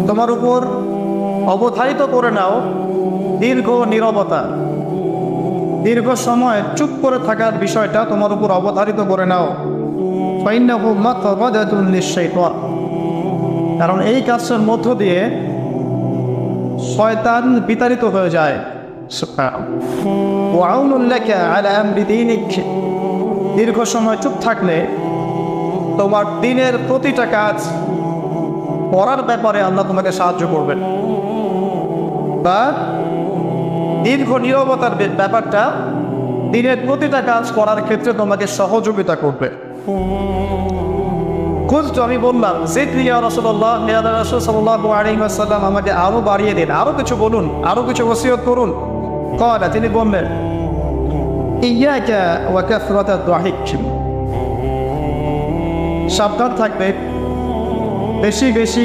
তোমার উপর অবধারিত করে নাও দীর্ঘ নীরবতা, দীর্ঘ সময় চুপ করে থাকার বিষয়টা তোমার উপর অবধারিত করে নাও। ফাইন্নাহু মাতবাদাতুন লিশ-শাইতান, কারণ এই কাজের মধ্য দিয়ে শয়তান বিতাড়িত হয়ে যায়। ওয়া আউনুন লাকা আলা আমরি দীনিক, দীর্ঘ সময় চুপ থাকলে তোমার দিনের প্রতিটা কাজ করার ব্যাপারে আল্লাহ তোমাকে সাহায্য করবেন, বা দীর্ঘ নীরবতার ব্যাপারটা দিনের প্রতিটা কাজ করার ক্ষেত্রে তোমাকে সহযোগিতা করবে। খুঁজতো, আমি বললাম জিদনি ইয়া রাসূলুল্লাহ, ইয়া রাসূল সাল্লাল্লাহু আলাইহি ওয়াসাল্লাম, আমাকে আরো বাড়িয়ে দিন, আরো কিছু বলুন, আরো কিছু ওসিয়ত করুন। ক্বালা, তিনি বললেন ইয়াকা ওয়া কাসরাতাদ দাহিক, সাবধান থাকবে বেশি বেশি